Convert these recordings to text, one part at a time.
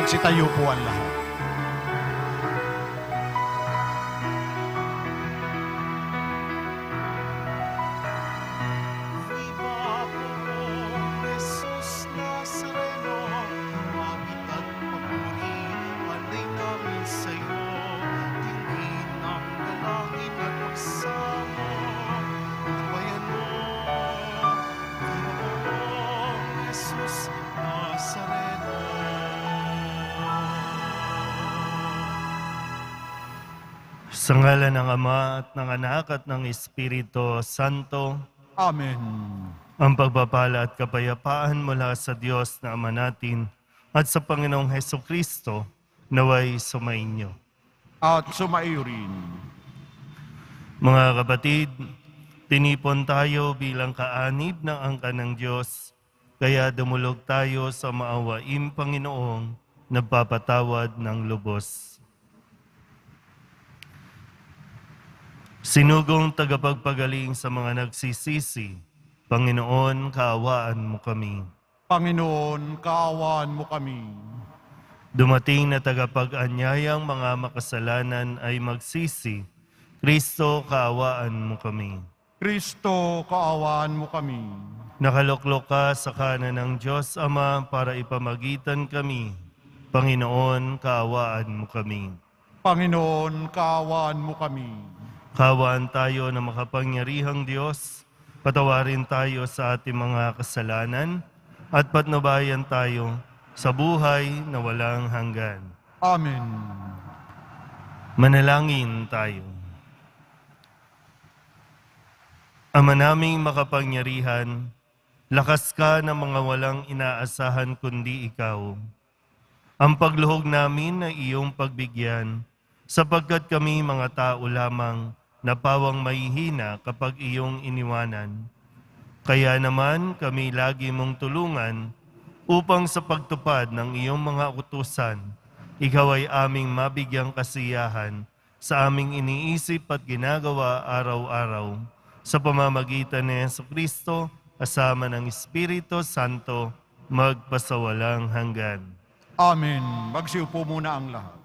Magsitayo po ang lahat. Sa ngalan ng Ama at ng Anak at ng Espiritu Santo, Amen. ang pagpapala at kapayapaan mula sa Diyos na Ama natin at sa Panginoong Hesukristo naway sumainyo. At sumaiyo rin. Mga kapatid, tinipon tayo bilang kaanib ng angkan ng Diyos, kaya dumulog tayo sa maawaing Panginoong nagpapatawad ng lubos. Sinugong tagapagpagaling sa mga nagsisisi, Panginoon, kaawaan mo kami. Panginoon, kaawaan mo kami. Dumating na tagapag-anyayang mga makasalanan ay magsisi, Kristo, kaawaan mo kami. Kristo, kaawaan mo kami. Nakaluklok ka sa kanan ng Diyos Ama para ipamagitan kami. Panginoon, kaawaan mo kami. Panginoon, kaawaan mo kami. Kaawaan tayo ng makapangyarihang Diyos, patawarin tayo sa ating mga kasalanan, at patnubayan tayo sa buhay na walang hanggan. Amen. Manalangin tayo. Ama naming makapangyarihan, lakas ka ng mga walang inaasahan kundi ikaw. Ang pagluhog namin ay iyong pagbigyan, sapagkat kami mga tao lamang na pawang mahihina kapag iyong iniwanan. Kaya naman kami lagi mong tulungan upang sa pagtupad ng iyong mga utusan, ikaw ay aming mabigyang kasiyahan sa aming iniisip at ginagawa araw-araw sa pamamagitan ni Jesucristo kasama ng Espiritu Santo magpasawalang hanggan. Amen. Magsiupo muna ang lahat.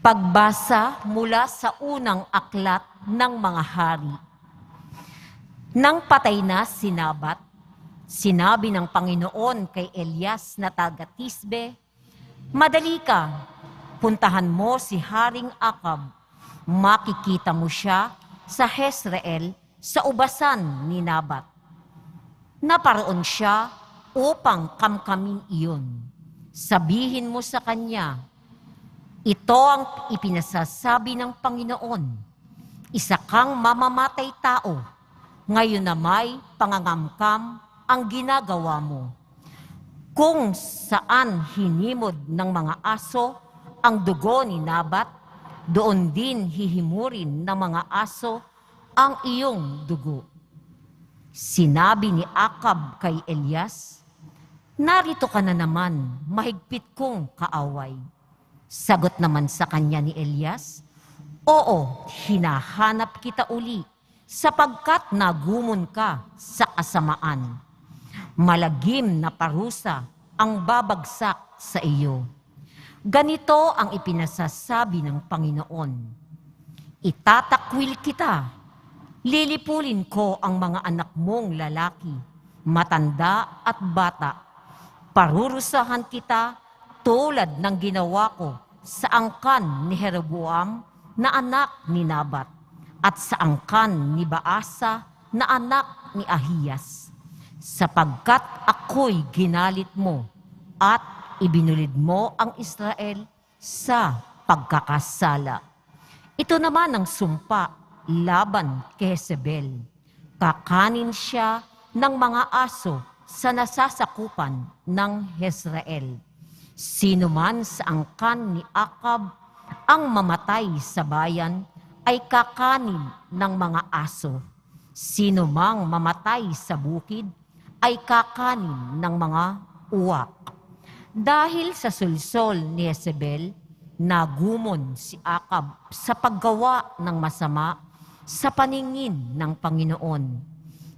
Pagbasa mula sa unang aklat ng mga hari. Nang patay na si Nabat, sinabi ng Panginoon kay Elias na taga-Tisbe, "Madali ka, puntahan mo si Haring Akab. Makikita mo siya sa Jezreel sa ubasan ni Nabat. Naparoon siya upang kamkamin iyon. Sabihin mo sa kanya, ito ang ipinasasabi ng Panginoon. Isa kang mamamatay tao. Ngayon na may pangangamkam ang ginagawa mo. Kung saan hinimod ng mga aso ang dugo ni Nabat, doon din hihimurin ng mga aso ang iyong dugo." Sinabi ni Akab kay Elias, "Narito ka na naman, mahigpit kong kaaway." Sagot naman sa kanya ni Elias, "Oo, hinahanap kita uli, sapagkat nagumon ka sa kasamaan. Malagim na parusa ang babagsak sa iyo. Ganito ang ipinasasabi ng Panginoon, itatakwil kita, lilipulin ko ang mga anak mong lalaki, matanda at bata. Parurusahan kita tulad ng ginawa ko sa angkan ni Jeroboam na anak ni Nabat at sa angkan ni Baasa na anak ni Ahiyas, sapagkat ako'y ginalit mo at ibinulid mo ang Israel sa pagkakasala. Ito naman ang sumpa laban kay Jezebel. Kakanin siya ng mga aso sa nasasakupan ng Jezreel. Sino man sa angkan ni Akab ang mamatay sa bayan ay kakanin ng mga aso. Sino mang mamatay sa bukid ay kakanin ng mga uwak. Dahil sa sulsol ni Jezebel, nagumon si Akab sa paggawa ng masama sa paningin ng Panginoon.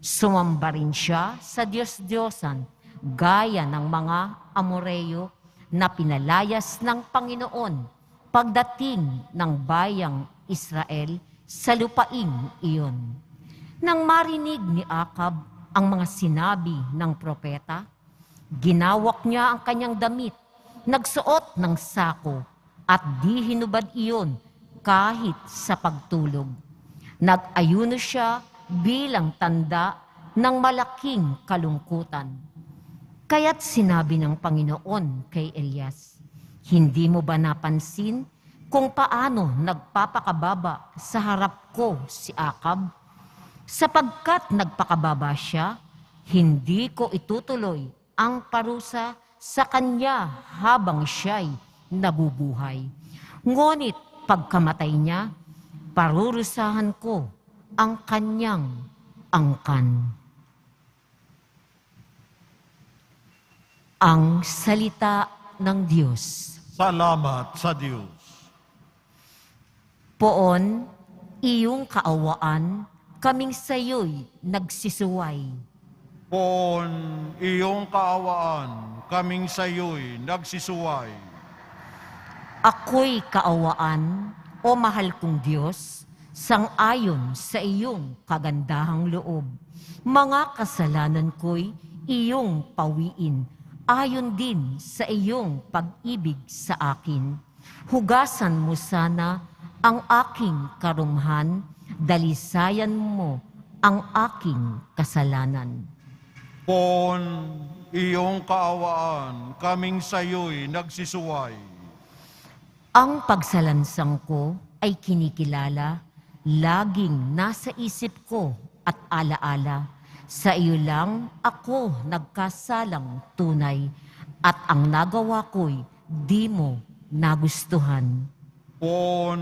Sumamba rin siya sa Diyos-Diyosan gaya ng mga Amoreyo na pinalayas ng Panginoon pagdating ng bayang Israel sa lupaing iyon. Nang marinig ni Akab ang mga sinabi ng propeta, ginawak niya ang kanyang damit, nagsuot ng sako, at di hinubad iyon kahit sa pagtulog. Nag-ayuno siya bilang tanda ng malaking kalungkutan. Kaya't sinabi ng Panginoon kay Elias, hindi mo ba napansin kung paano nagpapakababa sa harap ko si Akab? Sapagkat nagpakababa siya, hindi ko itutuloy ang parusa sa kanya habang siya'y nabubuhay. Ngunit pagkamatay niya, parurusahan ko ang kanyang angkan. Ang salita ng Diyos. Salamat sa Diyos. Poon, iyong kaawaan, kaming sayo'y nagsisuway. Poon, iyong kaawaan, kaming sayo'y nagsisuway. Ako'y kaawaan, o mahal kong Diyos, sang-ayon sa iyong kagandahang loob. Mga kasalanan ko'y iyong pawiin, ayon din sa iyong pag-ibig sa akin. Hugasan mo sana ang aking karumhan, dalisayan mo ang aking kasalanan. Poon, iyong kaawaan, kaming sayo'y nagsisuway. Ang pagsalansang ko ay kinikilala, laging nasa isip ko at alaala. Sa iyo lang ako nagkasalang tunay, at ang nagawa ko'y di mo nagustuhan. Poon,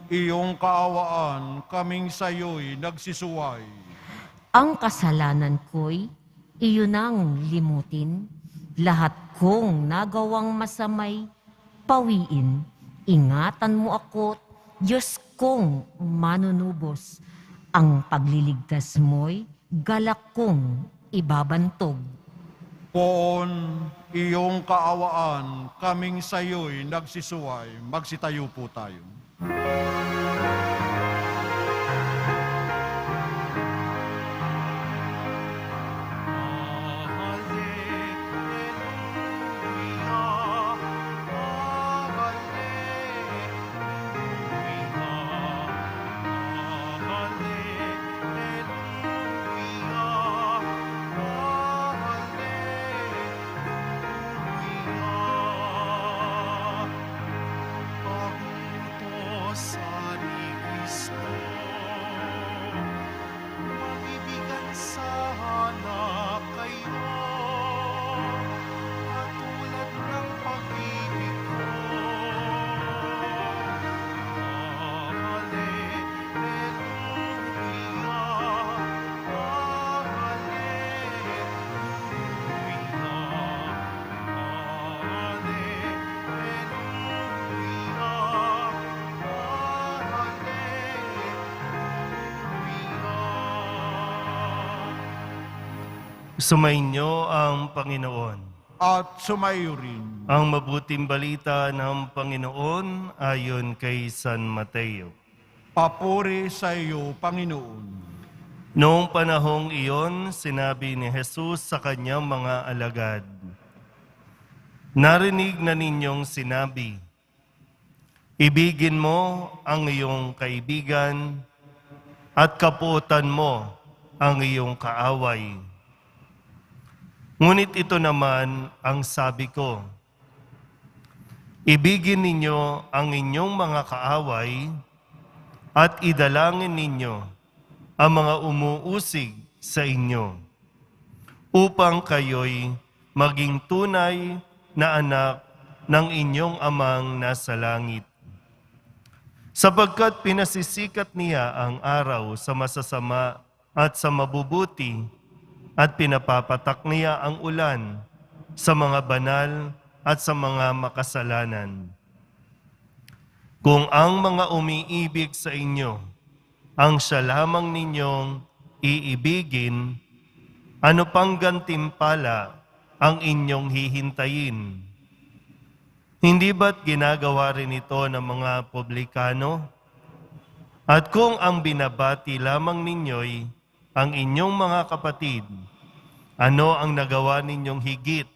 iyong kaawaan, kaming sayo'y nagsisuway. Ang kasalanan ko'y iyo nang limutin, lahat kong nagawang masamay pawiin. Ingatan mo ako, Diyos kong manunubos, ang pagliligtas mo'y galak kong ibabantog. Poon, iyong kaawaan, kaming sayo'y nagsisuway. Magsitayo po tayo. Sumainyo ang Panginoon. At sumayo rin. Ang mabuting balita ng Panginoon ayon kay San Mateo. Papuri sa iyo, Panginoon. Noong panahong iyon, sinabi ni Jesus sa kanyang mga alagad, narinig na ninyong sinabi, ibigin mo ang iyong kaibigan at kapuotan mo ang iyong kaaway. Ngunit ito naman ang sabi ko, ibigin ninyo ang inyong mga kaaway at idalangin ninyo ang mga umuusig sa inyo, upang kayo'y maging tunay na anak ng inyong amang nasa langit. Sapagkat pinasisikat niya ang araw sa masasama at sa mabubuti, at pinapapatak niya ang ulan sa mga banal at sa mga makasalanan. Kung ang mga umiibig sa inyo ang siya lamang ninyong iibigin, ano pang gantimpala ang inyong hihintayin? Hindi ba't ginagawa rin ito ng mga publikano? At kung ang binabati lamang ninyo'y ang inyong mga kapatid, ano ang nagawa ninyong higit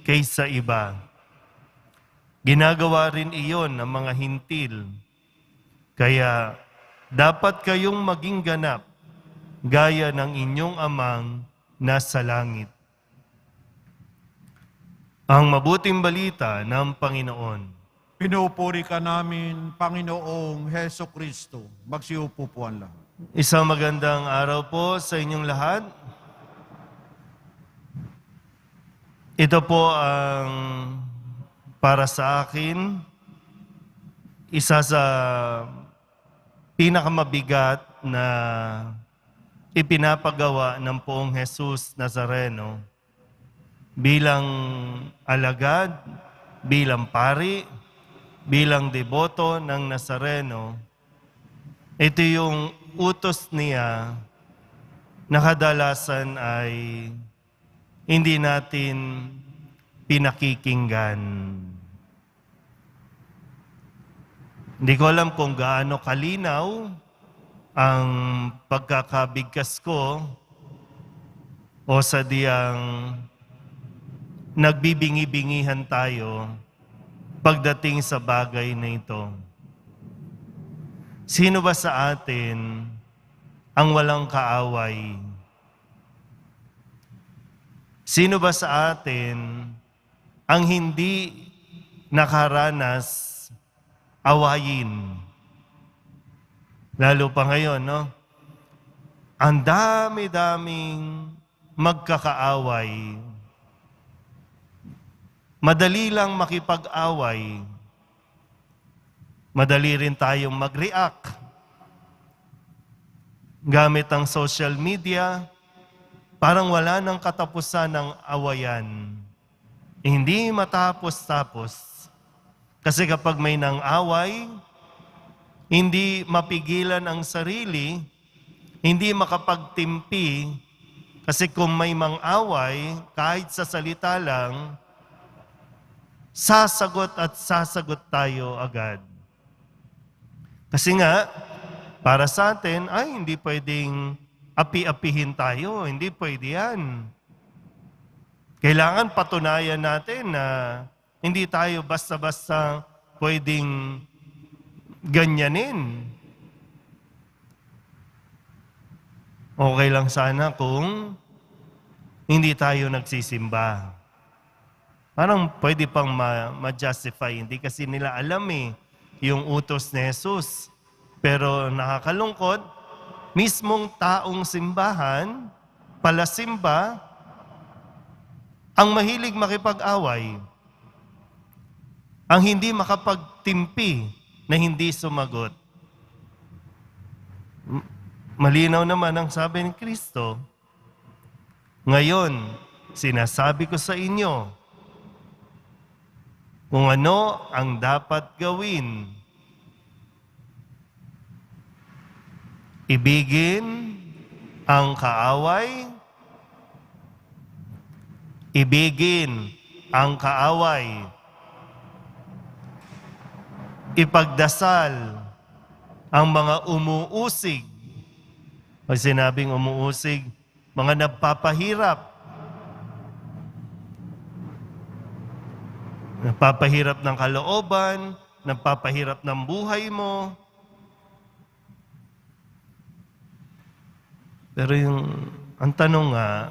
kaysa iba? Ginagawa rin iyon ng mga hintil. Kaya dapat kayong maging ganap gaya ng inyong amang nasa langit. Ang mabuting balita ng Panginoon. Pinupuri ka namin, Panginoong Heso Kristo. Magsiupo po ang lahat. Isang magandang araw po sa inyong lahat. Ito po ang para sa akin, isa sa pinakamabigat na ipinapagawa ng Poong Jesus Nazareno bilang alagad, bilang pari, bilang deboto ng Nazareno. Ito yung utos niya na kadalasan ay hindi natin pinakikinggan. Hindi ko alam kung gaano kalinaw ang pagkakabigkas ko o sadyang nagbibingi-bingihan tayo pagdating sa bagay na ito. Sino ba sa atin ang walang kaaway? Sino ba sa atin ang hindi nakaranas awayin? Lalo pa ngayon, no? Ang dami-daming magkakaaway. Madali lang makipag-away. Madali rin tayong mag-react. Gamit ang social media, parang wala nang katapusan ng awayan. Hindi matapos-tapos. Kasi kapag may nang away, hindi mapigilan ang sarili, hindi makapagtimpi, kasi kung may mang-away, kahit sa salita lang, sasagot at sasagot tayo agad. Kasi nga, para sa atin, ay hindi pwedeng api-apihin tayo. Hindi pwede yan. Kailangan patunayan natin na hindi tayo basta-basta pwedeng ganyanin. Okay lang sana kung hindi tayo nagsisimba. Parang pwede pang ma-justify. Hindi kasi nila alam yung utos ni Jesus. Pero nakakalungkot, mismong taong simbahan, palasimba, ang mahilig makipag-away, ang hindi makapagtimpi na hindi sumagot. Malinaw naman ang sabi ni Kristo, ngayon, sinasabi ko sa inyo, kung ano ang dapat gawin. Ibigin ang kaaway. Ibigin ang kaaway. Ipagdasal ang mga umuusig. Pag sinabing umuusig, mga nagpapahirap. Nagpapahirap ng kalooban, nagpapahirap ng buhay mo. Pero ang tanong nga,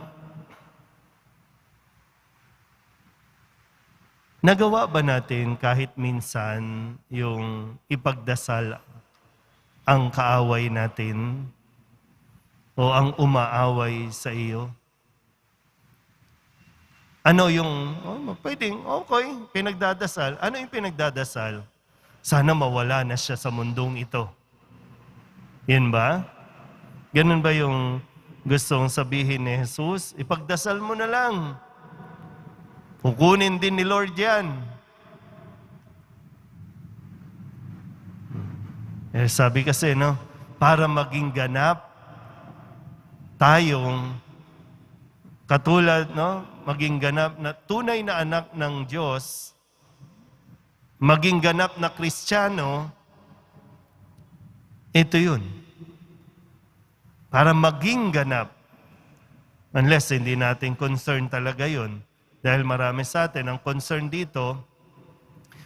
nagawa ba natin kahit minsan yung ipagdasal ang kaaway natin o ang umaaway sa iyo? Ano yung, pwedeng, okay, pinagdadasal. Ano yung pinagdadasal? Sana mawala na siya sa mundong ito. Yun ba? Ganun ba yung gustong sabihin ni Jesus? Ipagdasal mo na lang. Kukunin din ni Lord yan. Sabi kasi, no, para maging ganap tayong katulad, no, maging ganap na tunay na anak ng Diyos, maging ganap na Kristiyano, ito yun. Para maging ganap. Unless hindi natin concern talaga yun. Dahil marami sa atin, ang concern dito,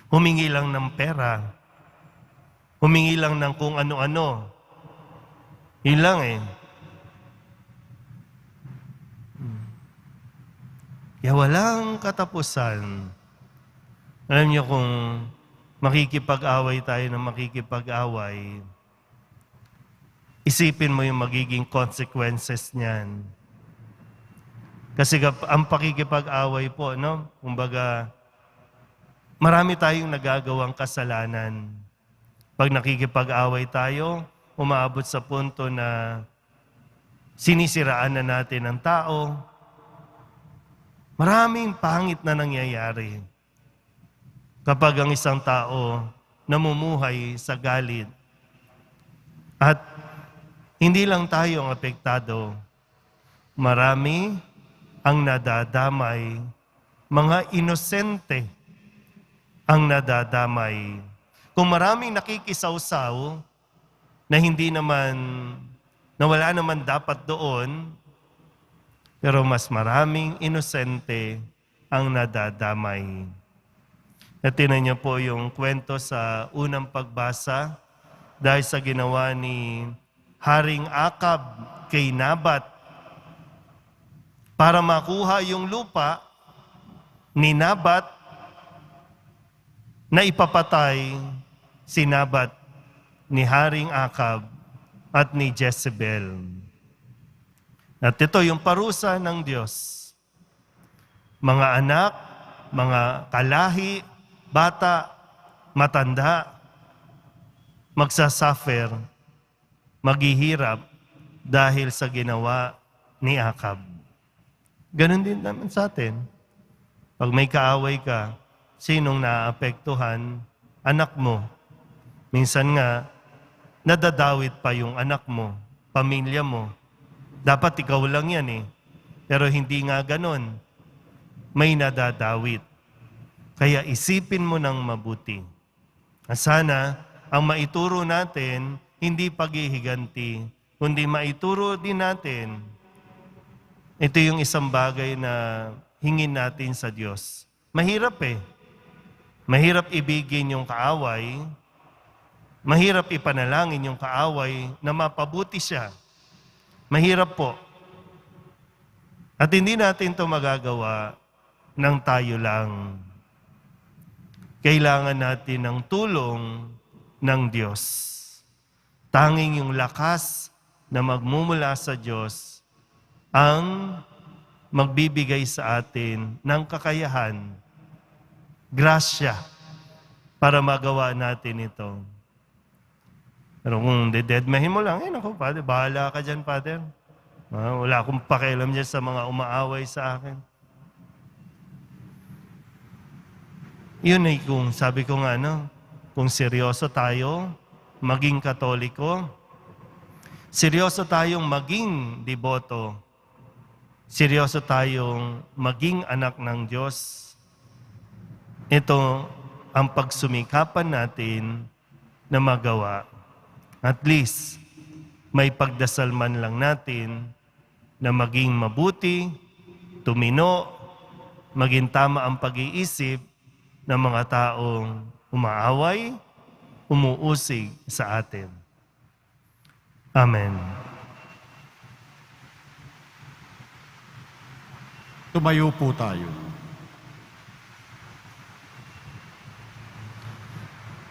humingi lang ng pera. Humingi lang ng kung ano-ano. Yun lang eh. Kaya walang katapusan. Alam niyo kung makikipag-away tayo na makikipag-away, isipin mo yung magiging consequences niyan. Kasi ang pakikipag-away po, no? Kumbaga, marami tayong nagagawang kasalanan. Pag nakikipag-away tayo, umaabot sa punto na sinisiraan na natin ang tao. Maraming pangit na nangyayari kapag ang isang tao namumuhay sa galit. At hindi lang tayo ang apektado. Marami ang nadadamay, mga inosente ang nadadamay. Kung maraming nakikisawsaw na hindi naman, na wala naman dapat doon, pero mas maraming inosente ang nadadamay. At tinan niyo po yung kwento sa unang pagbasa dahil sa ginawa ni Haring Akab kay Nabat. Para makuha yung lupa ni Nabat na ipapatay si Nabat ni Haring Akab at ni Jezebel. At ito yung parusa ng Diyos. Mga anak, mga kalahi, bata, matanda, magsasuffer, maghihirap dahil sa ginawa ni Akab. Ganon din naman sa atin. Pag may kaaway ka, sinong naapektuhan? Anak mo. Minsan nga, nadadawit pa yung anak mo, pamilya mo. Dapat ikaw lang yan eh. Pero hindi nga ganon. May nadadawit. Kaya isipin mo ng mabuti. Sana ang maituro natin, hindi paghihiganti, kundi maituro din natin. Ito yung isang bagay na hingin natin sa Diyos. Mahirap eh. Mahirap ibigin yung kaaway. Mahirap ipanalangin yung kaaway na mapabuti siya. Mahirap po. At hindi natin ito magagawa ng tayo lang. Kailangan natin ng tulong ng Diyos. Tanging yung lakas na magmumula sa Diyos ang magbibigay sa atin ng kakayahan, grasya, para magawa natin ito. Pero kung dededmahin mo lang, naku, Father, bahala ka dyan, Father. Wala akong pakialam dyan sa mga umaaway sa akin. Yun ay kung, sabi ko nga, kung seryoso tayo, maging Katoliko, seryoso tayong maging deboto, seryoso tayong maging anak ng Diyos, ito ang pagsumikapan natin na magawa. At least, may pagdasal man lang natin na maging mabuti, tumino, maging tama ang pag-iisip ng mga taong umaaway, umuusig sa atin. Amen. Tumayo po tayo.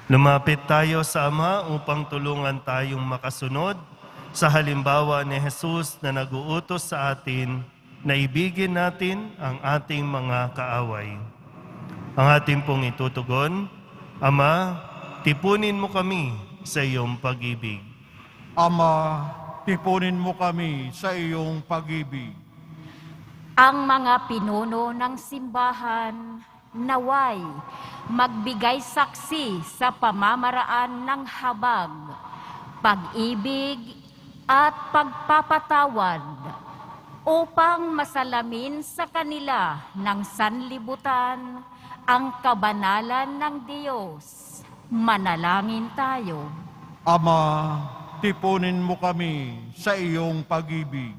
Lumapit tayo sa Ama upang tulungan tayong makasunod sa halimbawa ni Jesus na nag-uutos sa atin na ibigin natin ang ating mga kaaway. Ang ating pong itutugon, Ama, tipunin mo kami sa iyong pag-ibig. Ama, tipunin mo kami sa iyong pag-ibig. Ang mga pinuno ng simbahan, naway, magbigay saksi sa pamamaraan ng habag, pag-ibig at pagpapatawad upang masalamin sa kanila ng sanlibutan ang kabanalan ng Diyos. Manalangin tayo. Ama, tipunin mo kami sa iyong pag-ibig.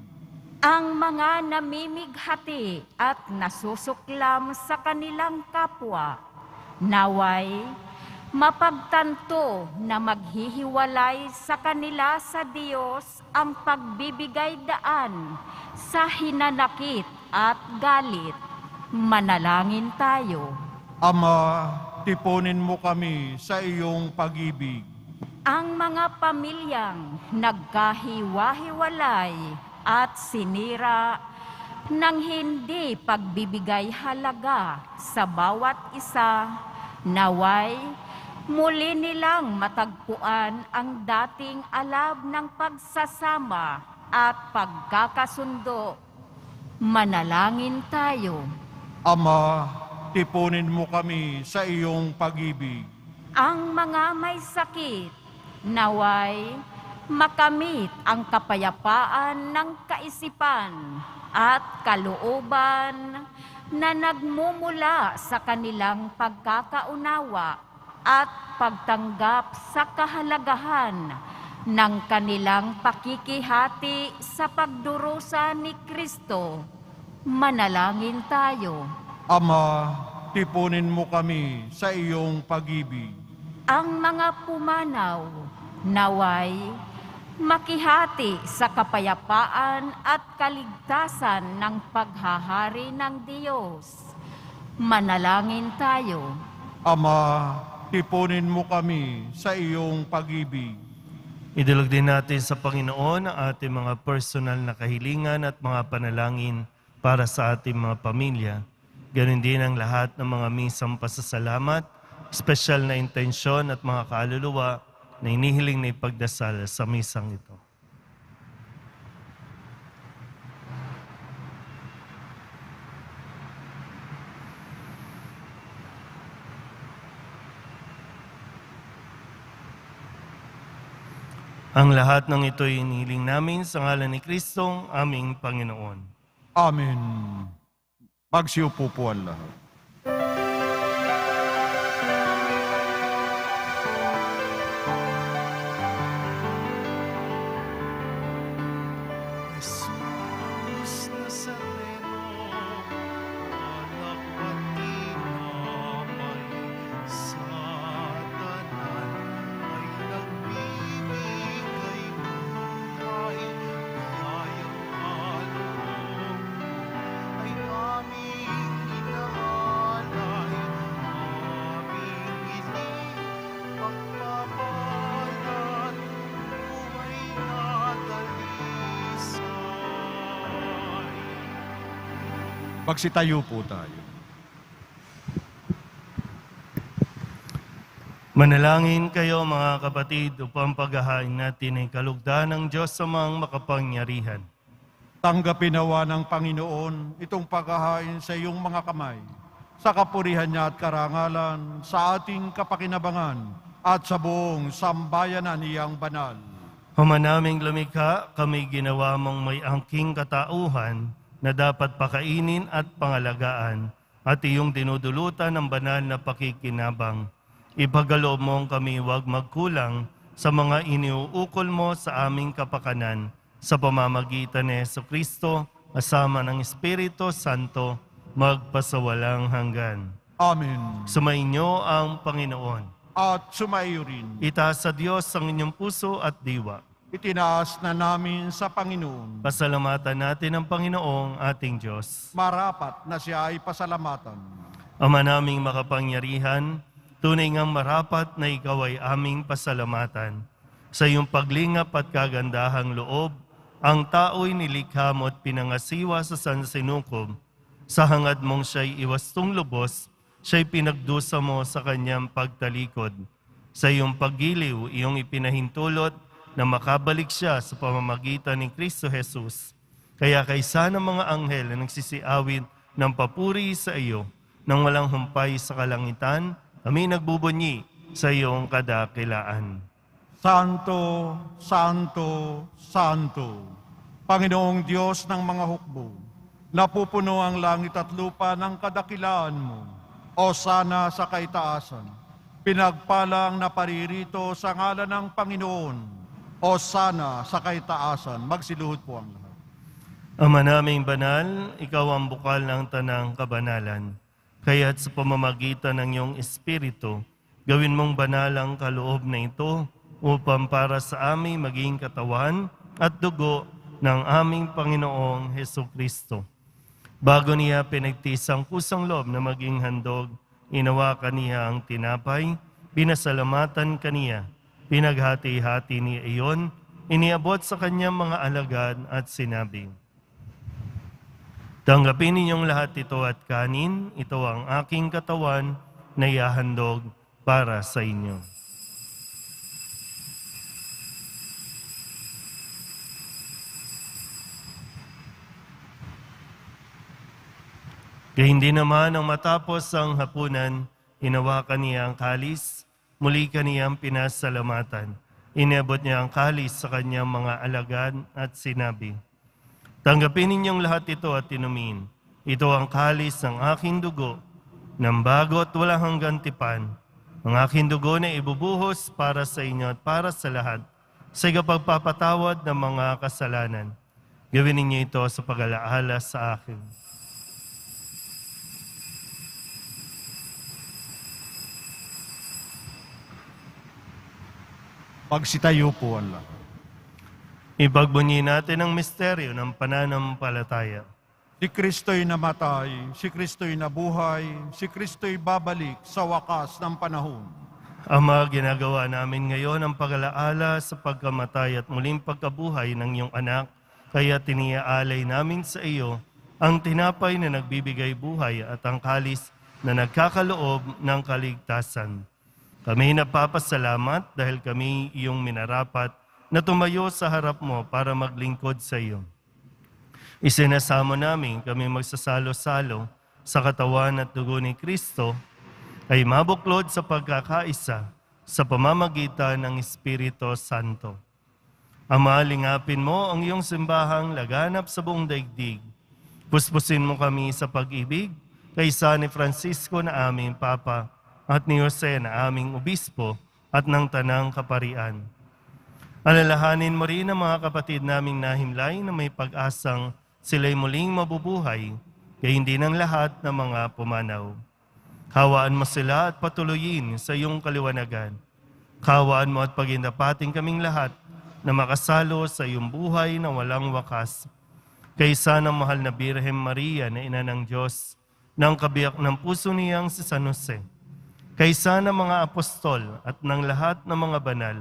Ang mga namimighati at nasusuklam sa kanilang kapwa, naway mapagtanto na maghihiwalay sa kanila sa Diyos ang pagbibigay daan sa hinanakit at galit. Manalangin tayo. Ama, tipunin mo kami sa iyong pag-ibig. Ang mga pamilyang nagkahiwa-hiwalay at sinira ng hindi pagbibigay halaga sa bawat isa, naway muli nilang matagpuan ang dating alab ng pagsasama at pagkakasundo. Manalangin tayo. Ama, tipunin mo kami sa iyong pag-ibig. Ang mga may sakit, naway makamit ang kapayapaan ng kaisipan at kalooban na nagmumula sa kanilang pagkakaunawa at pagtanggap sa kahalagahan ng kanilang pakikihati sa pagdurusa ni Kristo. Manalangin tayo. Ama, tipunin mo kami sa iyong pag-ibig. Ang mga pumanaw, naway makihati sa kapayapaan at kaligtasan ng paghahari ng Diyos. Manalangin tayo. Ama, tipunin mo kami sa iyong pag-ibig. Idulog din natin sa Panginoon ang ating mga personal na kahilingan at mga panalangin para sa ating mga pamilya. Ganon din ang lahat ng mga misang pasasalamat, espesyal na intensyon at mga kaluluwa na inihiling na ipagdasal sa misang ito. Ang lahat ng ito ay inihiling namin sa ngalan ni Kristong aming Panginoon. Amen. Magsiupo po ang lahat. Jesus Nazareno, anak patinamay, sa tanan ay nagbibigay buhay, biyayang kaloob ay aming inaalay, aming iling pagpapalat, buhay na dalisay. Magsitayo po tayo. Manalangin kayo mga kapatid upang paghahain natin ay kalugdan ng Diyos sa mga makapangyarihan. Tanggapin nawa ng Panginoon itong paghahain sa iyong mga kamay, sa kapurihan niya at karangalan, sa ating kapakinabangan at sa buong sambayanan niyang banal. Ama naming lumikha, kami ginawa mong may angking katauhan na dapat pakainin at pangalagaan at iyong dinudulutan ng banal na pakikinabang. Ipagaloob mong kami huwag magkulang sa mga iniuukol mo sa aming kapakanan sa pamamagitan ni Jesucristo, kasama ng Espiritu Santo, magpasawalang hanggan. Amen. Sumainyo ang Panginoon. At sumaiyo rin. Itaas sa Diyos ang inyong puso at diwa. Itinaas na namin sa Panginoon. Pasalamatan natin ang Panginoong ating Diyos. Marapat na siya ay pasalamatan. Ama naming makapangyarihan, tunay ngang marapat na ikaw ay aming pasalamatan. Sa iyong paglingap at kagandahang loob, ang tao'y nilikha mo at pinangasiwa sa sansinukob. Sa hangad mong siya'y iwastong lubos, siya'y pinagdusa mo sa kanyang pagtalikod. Sa iyong paggiliw, iyong ipinahintulot na makabalik siya sa pamamagitan ni Kristo Jesus. Kaya kaysa ng mga anghel na nagsisiawit ng papuri sa iyo, nang walang humpay sa kalangitan, kami nagbubunyi sa iyong kadakilaan. Santo, Santo, Santo, Panginoong Diyos ng mga hukbo, napupuno ang langit at lupa ng kadakilaan mo. O sana sa kaitaasan. Pinagpalang na paririto sa ngalan ng Panginoon. O sana sa kaitaasan. Magsiluhod po ang lahat. Ama naming banal, ikaw ang bukal ng tanang kabanalan. Kaya't sa pamamagitan ng iyong Espiritu, gawin mong banal ang kaloob na ito upang para sa amin maging katawan at dugo ng aming Panginoong Hesukristo. Bago niya pinagtis ang kusang loob na maging handog, inawakan niya ang tinapay, pinasalamatan kaniya, pinaghati-hati niya iyon, iniabot sa kanyang mga alagad at sinabi, "Tanggapin ninyong lahat ito at kanin, ito ang aking katawan na ihahandog para sa inyo." Kaya hindi naman ang matapos ang hapunan, hinawakan niya ang kalis, muli kaniyang pinasalamatan. Inabot niya ang kalis sa kanyang mga alagad at sinabi, "Tanggapin ninyong lahat ito at inumin. Ito ang kalis ng aking dugo, ng bago at walang hanggang tipan. Ang aking dugo na ibubuhos para sa inyo at para sa lahat, sa ikapagpapatawad ng mga kasalanan. Gawin ninyo ito sa pag-alaala sa akin." Pagsitayo po ang lahat. Ipagbunyi natin ang misteryo ng pananampalataya. Si Kristo'y namatay, si Kristo'y nabuhay, si Kristo'y babalik sa wakas ng panahon. Ama, ginagawa namin ngayon ang pag-alaala sa pagkamatay at muling pagkabuhay ng iyong anak, kaya tiniaalay namin sa iyo ang tinapay na nagbibigay buhay at ang kalis na nagkakaloob ng kaligtasan. Kami napapasalamat dahil kami iyong minarapat na tumayo sa harap mo para maglingkod sa iyo. Isinasamo namin kami magsasalo-salo sa katawan at dugo ni Kristo ay mabuklod sa pagkakaisa sa pamamagitan ng Espiritu Santo. Ama, lingapin mo ang iyong simbahang laganap sa buong daigdig. Puspusin mo kami sa pag-ibig kaysa ni Francisco na aming Papa at ni Jose na aming Obispo at ng Tanang Kaparian. Alalahanin mo rin ang mga kapatid naming nahimlay na may pag-asang sila'y muling mabubuhay, kaya hindi ng lahat ng mga pumanaw. Kawaan mo sila at patuloyin sa iyong kaliwanagan. Kawaan mo at pagindapating kaming lahat na makasalo sa iyong buhay na walang wakas. Kaysa ng mahal na Birhen Maria na ina ng Diyos, ng kabiyak ng puso niyang si San Jose, kaysa ng mga apostol at ng lahat ng mga banal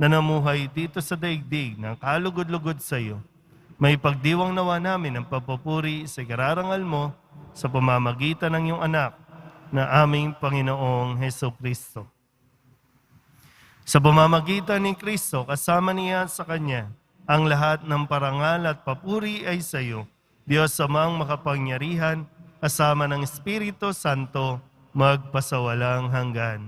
na namuhay dito sa daigdig ng kalugod-lugod sa iyo, may pagdiwang nawa namin ang papupuri sa kararangal mo sa pamamagitan ng iyong anak na aming Panginoong Hesukristo. Sa pamamagitan ni Kristo, kasama niya sa Kanya, ang lahat ng parangal at papuri ay sa iyo, Diyos Amang makapangyarihan, kasama ng Espiritu Santo, magpasawalang hanggan.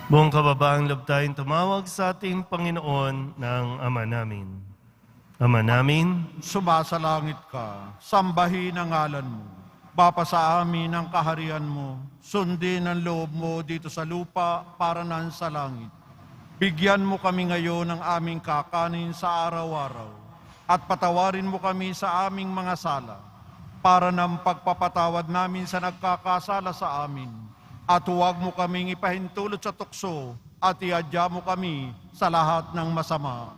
Buong kababaang loob tayong tumawag sa ating Panginoon ng Ama namin. Ama namin, Sumasalangit ka, sambahin ang ngalan mo. Mapasa amin ang kaharian mo, sundin ang loob mo dito sa lupa para nan sa langit. Bigyan mo kami ngayon ng aming kakanin sa araw-araw at patawarin mo kami sa aming mga sala para ng pagpapatawad namin sa nagkakasala sa amin. At huwag mo kaming ipahintulot sa tukso at iadya mo kami sa lahat ng masama.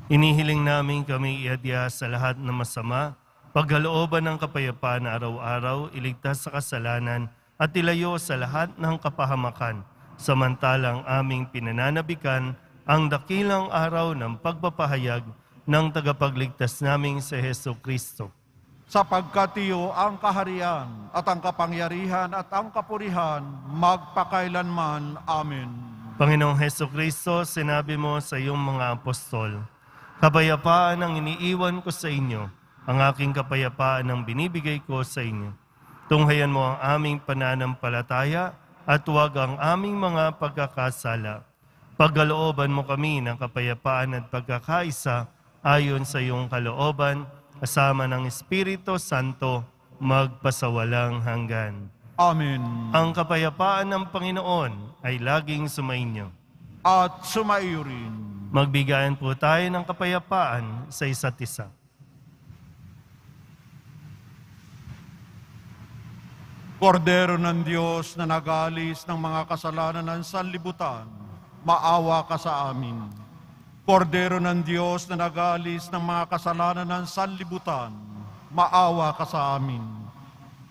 inihiling namin kami iadya sa lahat ng masama, pagkalooban ng kapayapaan na araw-araw, iligtas sa kasalanan at ilayo sa lahat ng kapahamakan, samantalang aming pinananabikan ang dakilang araw ng pagpapahayag ng tagapagligtas naming si Hesukristo. Sapagkat iyo ang kaharian at ang kapangyarihan at ang kapurihan magpakailanman. Amen. Panginoong Hesukristo, sinabi mo sa iyong mga apostol, "Kapayapaan ang iniiwan ko sa inyo, ang aking kapayapaan ang binibigay ko sa inyo. Tunghayan mo ang aming pananampalataya at huwag ang aming mga pagkakasala. Pagkalooban mo kami ng kapayapaan at pagkakaisa ayon sa iyong kalooban, kasama ng Espiritu Santo, magpasawalang hanggan. Amen. Ang kapayapaan ng Panginoon ay laging sumainyo. At sumaiyo rin. Magbigayan po tayo ng kapayapaan sa isa't isa. Kordero ng Diyos na nag-aalis ng mga kasalanan ng sanlibutan, maawa ka sa amin. Kordero ng Diyos na nag-aalis ng mga kasalanan ng sanlibutan, maawa ka sa amin.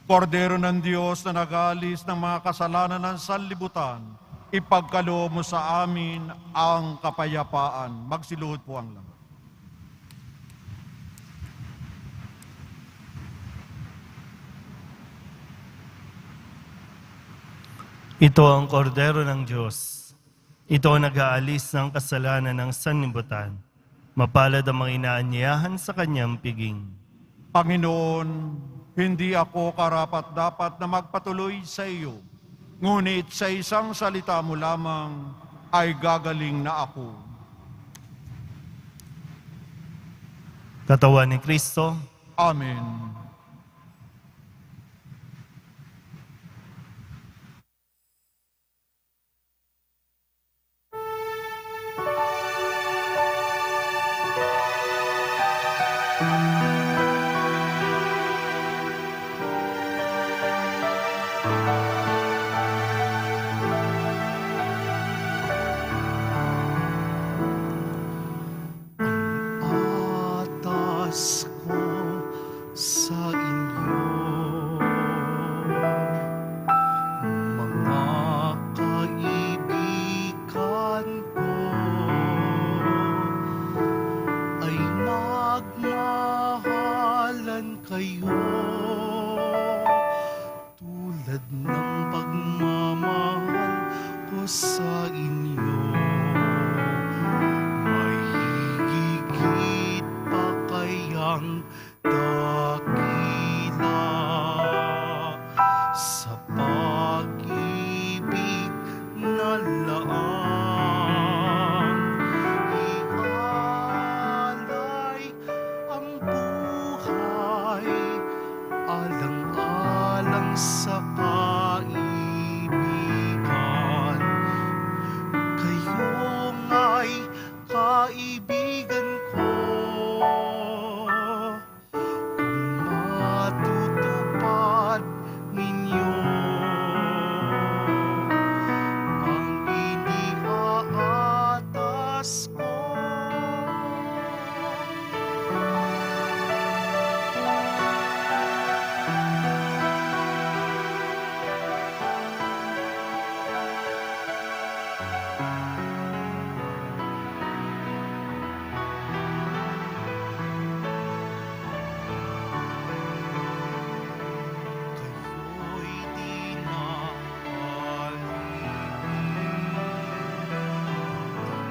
Kordero ng Diyos na nag-aalis ng mga kasalanan ng sanlibutan, ipagkaloob mo sa amin ang kapayapaan. Magsiluhod po ang lahat. Ito ang kordero ng Diyos. Ito ang nag-aalis ng kasalanan ng sanlibutan. Mapalad ang mga inaanyayahan sa kanyang piging. Panginoon, hindi ako karapat-dapat na magpatuloy sa iyo, ngunit sa isang salita mo lamang ay gagaling na ako. Katawan ni Kristo, Amen. Atas ko sa inyo, mga kaibigan ko, ay magmahalan kayo tulad ng pagmamahal ko sa inyo. May higit pa kayang dakila sa pag-ibig na laang ialay ang buhay alang-alang sa kaibigan. Kayo nga'y kaibigan ko, kung matutupad ninyo ang iniaatas ko. Kayo'y di na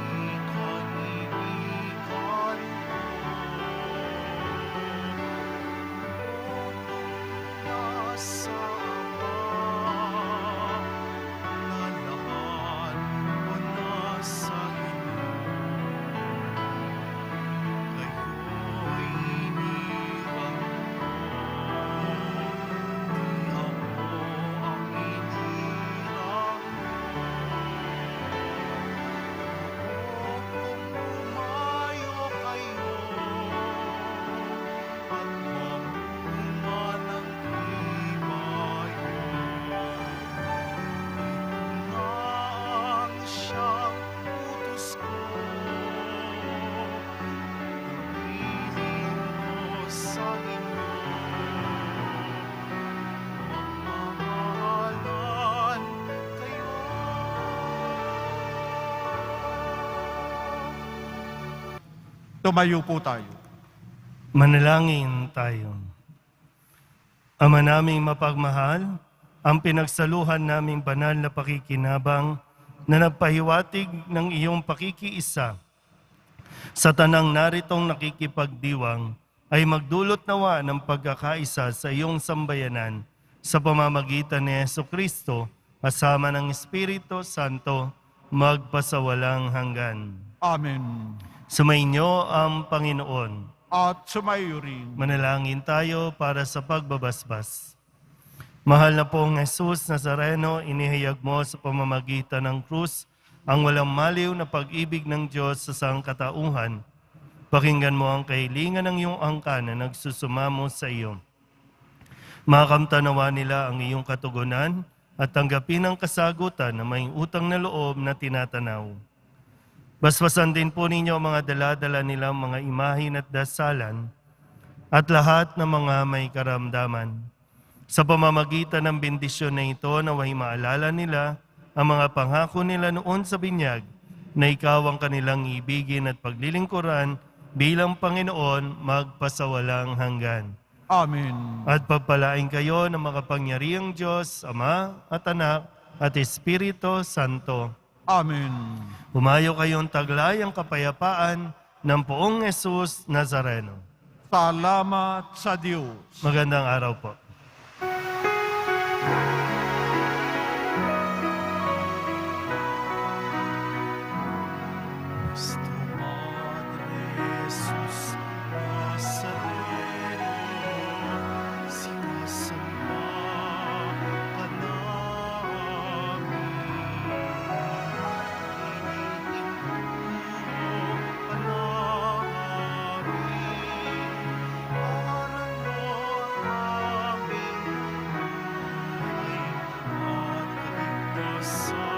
di kaibigan ko, nasa Ama, lalahan o nasa inyo. Kayo'y hinirang ko, di ako ang hinirang mo. Kung umayo kayo at mamunga ng himayo, ito na ang siyang utos ko. Gawin ko sa inyo, magmahalan kayo. Tumayo po tayo. manalangin tayo. Ama naming mapagmahal, ang pinagsaluhan naming banal na pakikinabang na nagpahiwatig ng iyong pakikiisa sa tanang naritong nakikipagdiwang ay magdulot nawa ng pagkakaisa sa iyong sambayanan sa pamamagitan ni Jesucristo, kasama ng Espiritu Santo, magpasawalang hanggan. Amen. Sumainyo ang Panginoon. At sumayo rin. Manalangin tayo para sa pagbabasbas. Mahal na pong Jesus Nazareno, inihayag mo sa pamamagitan ng krus ang walang maliw na pag-ibig ng Diyos sa sangkatauhan. Pakinggan mo ang kahilingan ng iyong angkan na nagsusumamo sa iyo. Makamtanawa nila ang iyong katugunan at tanggapin ang kasagutan na may utang na loob na tinatanaw. Basbasan din po ninyo ang mga dala-dala nilang mga imahin at dasalan at lahat ng mga may karamdaman. Sa pamamagitan ng bendisyon na ito, naway maalala nila ang mga pangako nila noon sa binyag na ikaw ang kanilang ibigin at paglilingkuran bilang Panginoon magpasawalang hanggan. Amen. At pagpalain kayo ng makapangyarihang Diyos, Ama at Anak at Espiritu Santo. Amen. Humayo kayong taglay ang kapayapaan ng poong Jesus Nazareno. Salamat sa Diyos. Magandang araw po. Nuestro Padre Jesús Nazareno, sinasamba ka namin. Iniinturo ka namin. Aral mo ang aming buhay at kaligtasan.